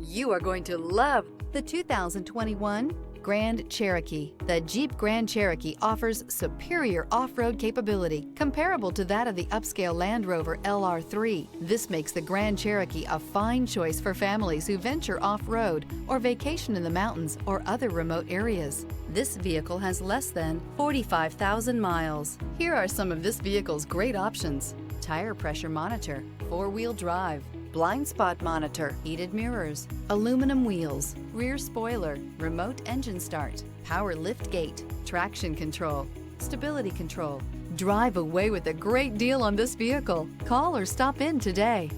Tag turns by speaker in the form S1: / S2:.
S1: You are going to love the 2021 Grand Cherokee. The Jeep Grand Cherokee offers superior off-road capability comparable to that of the upscale Land Rover LR3. This makes the Grand Cherokee a fine choice for families who venture off-road or vacation in the mountains or other remote areas. This vehicle has less than 45,000 miles. Here are some of this vehicle's great options: tire pressure monitor, four-wheel drive, blind spot monitor, heated mirrors, aluminum wheels, rear spoiler, remote engine start, power liftgate, traction control, stability control. Drive away with a great deal on this vehicle. Call or stop in today.